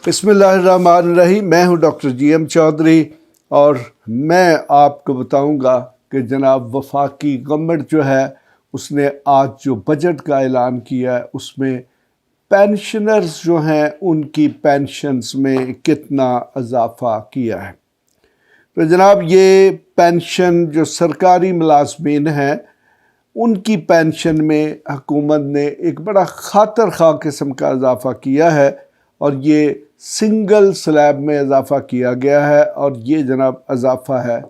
بسم اللہ الرحمن الرحیم۔ میں ہوں ڈاکٹر جی ایم چودھری اور میں آپ کو بتاؤں گا کہ جناب وفاقی گورنمنٹ جو ہے اس نے آج جو بجٹ کا اعلان کیا ہے اس میں پینشنرز جو ہیں ان کی پینشنز میں کتنا اضافہ کیا ہے۔ تو جناب یہ پینشن جو سرکاری ملازمین ہیں ان کی پینشن میں حکومت نے ایک بڑا خاطر خواہ قسم کا اضافہ کیا ہے اور یہ سنگل سلیب میں اضافہ کیا گیا ہے اور یہ جناب اضافہ ہے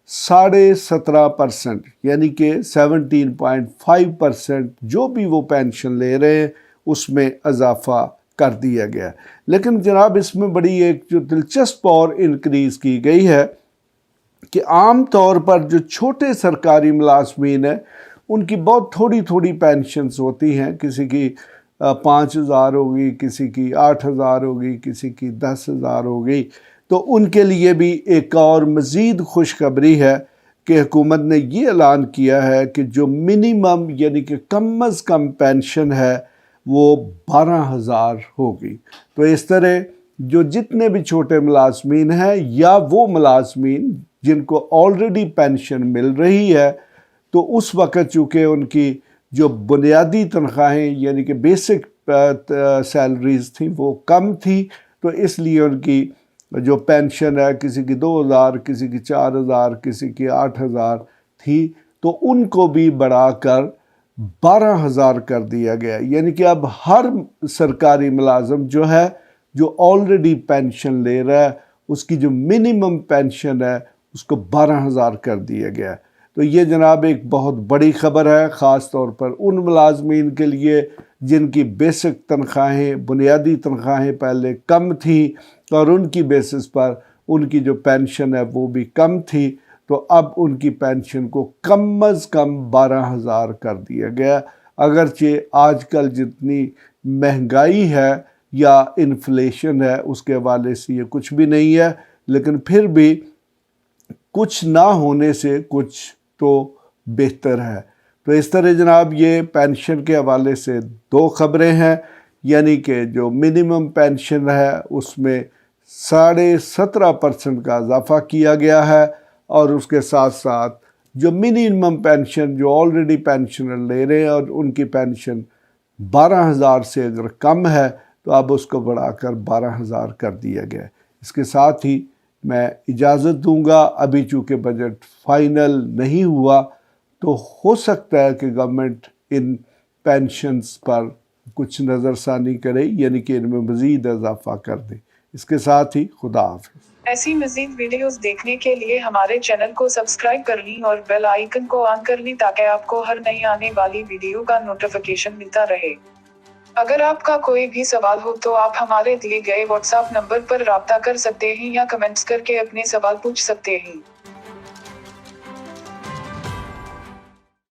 17.5%، یعنی کہ 17.5% جو بھی وہ پینشن لے رہے ہیں اس میں اضافہ کر دیا گیا ہے۔ لیکن جناب اس میں بڑی ایک جو دلچسپ اور انکریز کی گئی ہے کہ عام طور پر جو چھوٹے سرکاری ملازمین ہیں ان کی بہت تھوڑی پینشنز ہوتی ہیں، کسی کی 5,000 ہوگی، کسی کی 8,000 ہوگی، کسی کی 10,000 ہوگی۔ تو ان کے لیے بھی ایک اور مزید خوشخبری ہے کہ حکومت نے یہ اعلان کیا ہے کہ جو منیمم یعنی کہ کم از کم پینشن ہے وہ 12,000 ہوگی۔ تو اس طرح جو جتنے بھی چھوٹے ملازمین ہیں یا وہ ملازمین جن کو آلریڈی پینشن مل رہی ہے تو اس وقت چونکہ ان کی جو بنیادی تنخواہیں یعنی کہ بیسک سیلریز تھیں وہ کم تھی، تو اس لیے ان کی جو پینشن ہے کسی کی 2,000، کسی کی 4,000، کسی کی 8,000 تھی، تو ان کو بھی بڑھا کر 12,000 کر دیا گیا۔ یعنی کہ اب ہر سرکاری ملازم جو ہے جو آلریڈی پینشن لے رہا ہے اس کی جو منیمم پینشن ہے اس کو 12,000 کر دیا گیا ہے۔ تو یہ جناب ایک بہت بڑی خبر ہے، خاص طور پر ان ملازمین کے لیے جن کی بیسک تنخواہیں، بنیادی تنخواہیں پہلے کم تھیں اور ان کی بیسس پر ان کی جو پینشن ہے وہ بھی کم تھی، تو اب ان کی پینشن کو کم از کم 12,000 کر دیا گیا۔ اگرچہ آج کل جتنی مہنگائی ہے یا انفلیشن ہے اس کے حوالے سے یہ کچھ بھی نہیں ہے، لیکن پھر بھی کچھ نہ ہونے سے کچھ تو بہتر ہے۔ تو اس طرح جناب یہ پینشن کے حوالے سے 2 خبریں ہیں، یعنی کہ جو منیمم پینشن ہے اس میں 17.5% کا اضافہ کیا گیا ہے اور اس کے ساتھ ساتھ جو منیمم پینشن جو آلریڈی پینشنر لے رہے ہیں اور ان کی پینشن 12,000 سے اگر کم ہے تو اب اس کو بڑھا کر 12,000 کر دیا گیا ہے۔ اس کے ساتھ ہی میں اجازت دوں گا، ابھی چونکہ بجٹ فائنل نہیں ہوا تو ہو سکتا ہے کہ گورنمنٹ ان پینشنز پر کچھ نظر ثانی کرے، یعنی کہ ان میں مزید اضافہ کر دے۔ اس کے ساتھ ہی خدا حافظ۔ ایسی مزید ویڈیوز دیکھنے کے لیے ہمارے چینل کو سبسکرائب کر لیں اور بیل آئیکن کو آن کر لیں تاکہ آپ کو ہر نئی آنے والی ویڈیو کا نوٹیفیکیشن ملتا رہے۔ اگر آپ کا کوئی بھی سوال ہو تو آپ ہمارے دیے گئے واٹس ایپ نمبر پر رابطہ کر سکتے ہیں یا کمنٹس کر کے اپنے سوال پوچھ سکتے ہیں۔